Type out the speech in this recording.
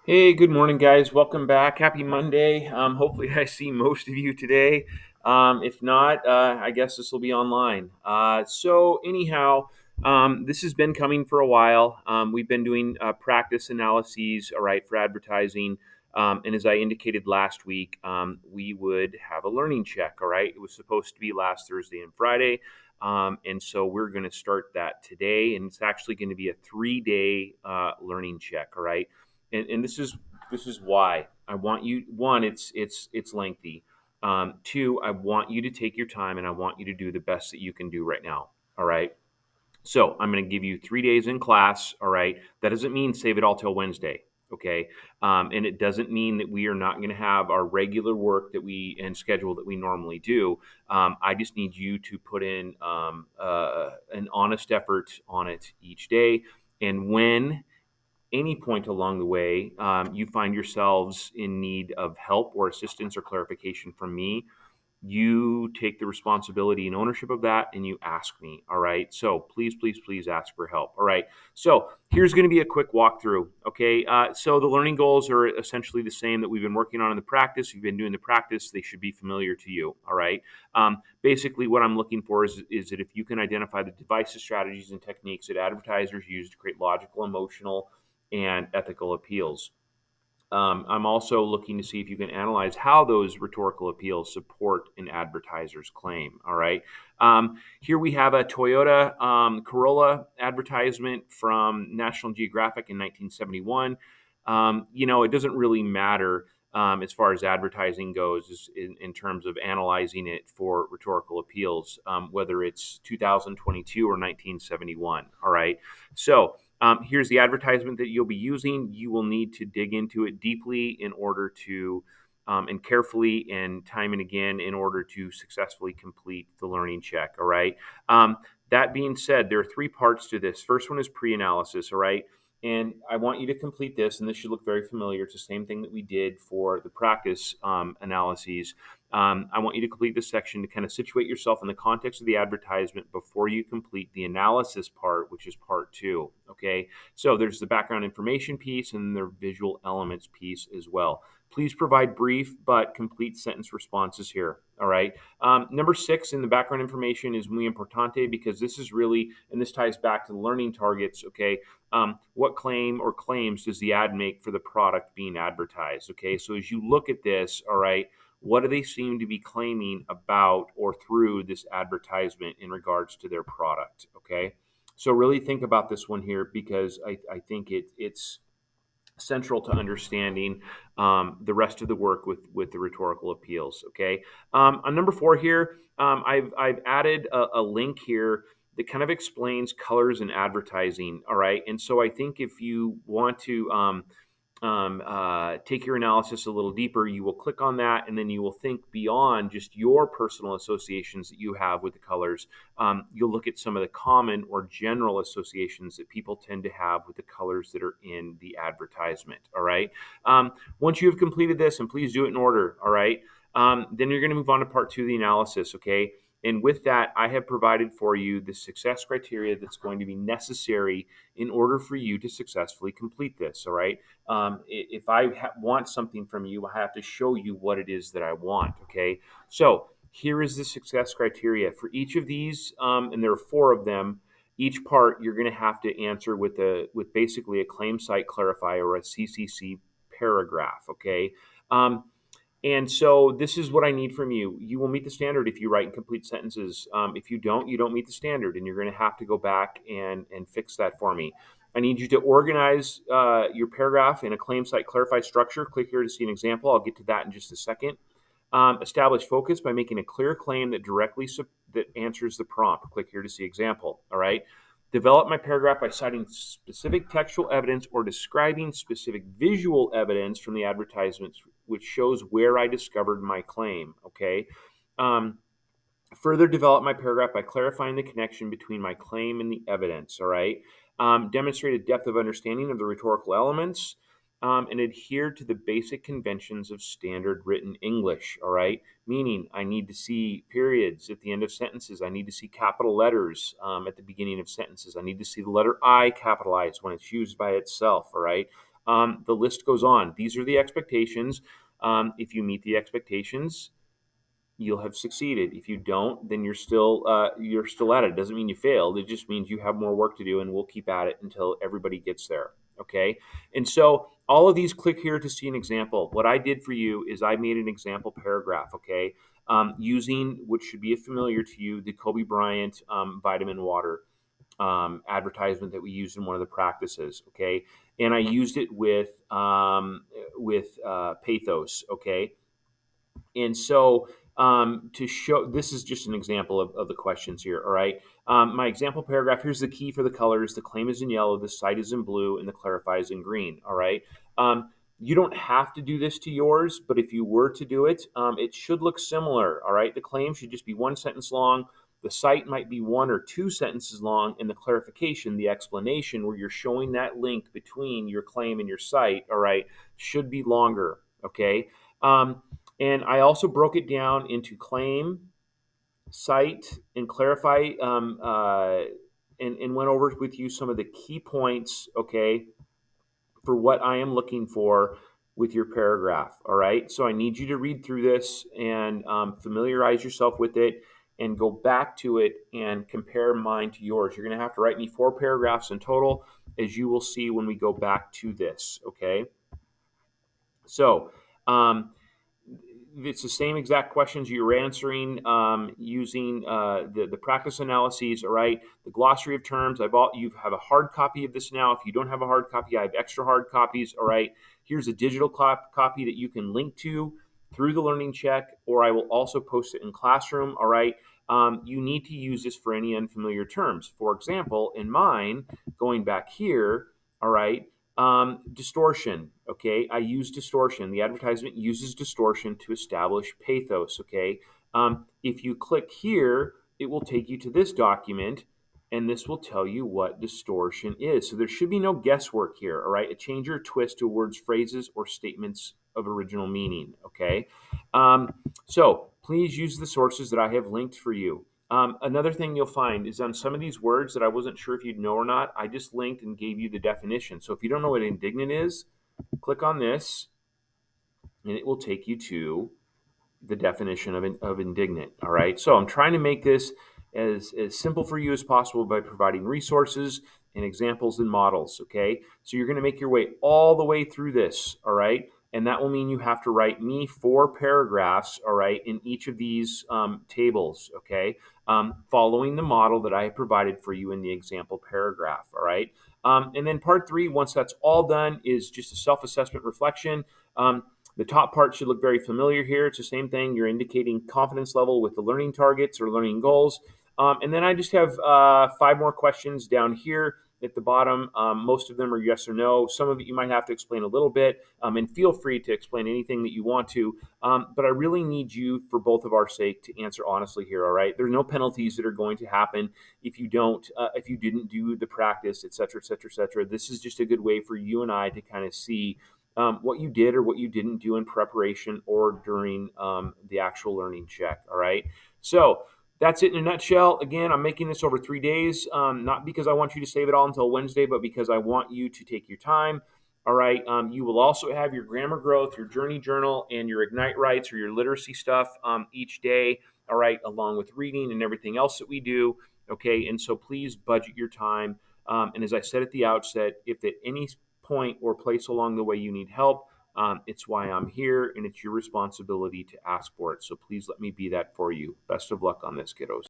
Hey, good morning, guys. Welcome back. Happy Monday. Hopefully, I see most of you today. If not, I guess this will be online. Anyhow, this has been coming for a while. We've been doing practice analyses, all right, for advertising. And as I indicated last week, we would have a learning check, all right? It was supposed to be last Thursday and Friday. And so we're going to start that today. And it's actually going to be a 3 day learning check, all right? And this is why I want you. One, it's lengthy. Two, I want you to take your time and I want you to do the best that you can do right now. All right. So I'm going to give you 3 days in class. All right. That doesn't mean save it all till Wednesday. Okay. And it doesn't mean that we are not going to have our regular work that we and schedule that we normally do. I just need you to put in an honest effort on it each day. And when any point along the way you find yourselves in need of help or assistance or clarification from me, you take the responsibility and ownership of that and you ask me. All right. So please, please, please ask for help. All right. So here's going to be a quick walkthrough. Okay. So the learning goals are essentially the same that we've been working on in the practice. You've been doing the practice, they should be familiar to you. All right. Basically, what I'm looking for is that if you can identify the devices, strategies, and techniques that advertisers use to create logical, emotional, and ethical appeals. I'm also looking to see if you can analyze how those rhetorical appeals support an advertiser's claim. All right. Here we have a Toyota Corolla advertisement from National Geographic in 1971. It doesn't really matter as far as advertising goes in terms of analyzing it for rhetorical appeals, whether it's 2022 or 1971. All right. So, here's the advertisement that you'll be using. You will need to dig into it deeply in order to, and carefully and time and again in order to successfully complete the learning check. All right. That being said, there are three parts to this. First one is pre analysis. All right. And I want you to complete this, and this should look very familiar. It's the same thing that we did for the practice analyses. I want you to complete this section to kind of situate yourself in the context of the advertisement before you complete the analysis part, which is part two. Okay, so there's the background information piece and the visual elements piece as well. Please provide brief but complete sentence responses here. All right. Number six in the background information is muy importante because this is really, and this ties back to the learning targets. Okay. What claim or claims does the ad make for the product being advertised? Okay. So as you look at this, all right, what do they seem to be claiming about or through this advertisement in regards to their product? Okay. So really think about this one here because I think it's central to understanding the rest of the work with the rhetorical appeals. Okay. On number four here, I've added a link here that kind of explains colors in advertising. All right. And so I think if you want to take your analysis a little deeper, you will click on that and then you will think beyond just your personal associations that you have with the colors. You'll look at some of the common or general associations that people tend to have with the colors that are in the advertisement. All right. Once you have completed this, and please do it in order, all right, then you're going to move on to part two of the analysis. Okay. And with that, I have provided for you the success criteria that's going to be necessary in order for you to successfully complete this. All right. If I want something from you, I have to show you what it is that I want. Okay. So here is the success criteria for each of these, and there are four of them. Each part you're going to have to answer with basically a claim site clarifier or a CCC paragraph. Okay. And so this is what I need from you. You will meet the standard if you write and complete sentences. If you don't, you don't meet the standard, and you're going to have to go back and fix that for me. I need you to organize your paragraph in a claim site clarify structure. Click here to see an example. I'll get to that in just a second. Establish focus by making a clear claim that directly that answers the prompt. Click here to see example. All right. Develop my paragraph by citing specific textual evidence or describing specific visual evidence from the advertisements, which shows where I discovered my claim. Okay. Um, Further develop my paragraph by clarifying the connection between my claim and the evidence. All right. Demonstrate a depth of understanding of the rhetorical elements, and adhere to the basic conventions of standard written English. All right. Meaning, I need to see periods at the end of sentences. I need to see capital letters at the beginning of sentences. I need to see the letter I capitalized when it's used by itself. All right. The list goes on. These are the expectations. If you meet the expectations, you'll have succeeded. If you don't, then you're still at it. It doesn't mean you failed. It just means you have more work to do, and we'll keep at it until everybody gets there. Okay. And so all of these, click here to see an example. What I did for you is I made an example paragraph. Okay. Using, which should be familiar to you, the Kobe Bryant vitamin water advertisement that we used in one of the practices. Okay. And I used it with pathos. Okay. And so to show, this is just an example of the questions here. All right. My example paragraph, here's the key for the colors. The claim is in yellow, the site is in blue, and the clarify is in green. All right. You don't have to do this to yours, but if you were to do it, it should look similar. All right. The claim should just be one sentence long. The site might be one or two sentences long, and the clarification, the explanation where you're showing that link between your claim and your site, all right, should be longer. Okay. And I also broke it down into claim, cite, and clarify, and went over with you some of the key points, okay, for what I am looking for with your paragraph. All right. So I need you to read through this and familiarize yourself with it and go back to it and compare mine to yours. You're going to have to write me 4 paragraphs in total, as you will see when we go back to this. Okay. So, it's the same exact questions you're answering using the practice analyses. All right, the glossary of terms. You have a hard copy of this now. If you don't have a hard copy, I have extra hard copies. All right, here's a digital copy that you can link to through the Learning Check, or I will also post it in Classroom. All right, you need to use this for any unfamiliar terms. For example, in mine, going back here, all right, distortion. Okay, I use distortion. The advertisement uses distortion to establish pathos. Okay, if you click here, it will take you to this document, and this will tell you what distortion is. So there should be no guesswork here. All right, a change or twist to words, phrases, or statements of original meaning. Okay, so please use the sources that I have linked for you. Another thing you'll find is on some of these words that I wasn't sure if you'd know or not, I just linked and gave you the definition. So if you don't know what indignant is, click on this and it will take you to the definition of indignant. All right. So I'm trying to make this as simple for you as possible by providing resources and examples and models. Okay. So you're going to make your way all the way through this. All right. And that will mean you have to write me 4 paragraphs, all right, in each of these tables, okay, following the model that I have provided for you in the example paragraph, all right. And then part 3, once that's all done, is just a self-assessment reflection. The top part should look very familiar here. It's the same thing. You're indicating confidence level with the learning targets or learning goals. And then I just have 5 more questions down here at the bottom. Most of them are yes or no. Some of it you might have to explain a little bit, and feel free to explain anything that you want to. But I really need you, for both of our sake, to answer honestly here. All right. There's no penalties that are going to happen if you didn't do the practice, et cetera, et cetera, et cetera. This is just a good way for you and I to kind of see what you did or what you didn't do in preparation or during the actual learning check. All right. So that's it in a nutshell. Again, I'm making this over 3 days, not because I want you to save it all until Wednesday, but because I want you to take your time. All right. You will also have your grammar growth, your journey journal, and your Ignite Writes or your literacy stuff each day. All right. Along with reading and everything else that we do. Okay. And so please budget your time. And as I said at the outset, if at any point or place along the way you need help, it's why I'm here, and it's your responsibility to ask for it. So please let me be that for you. Best of luck on this, kiddos.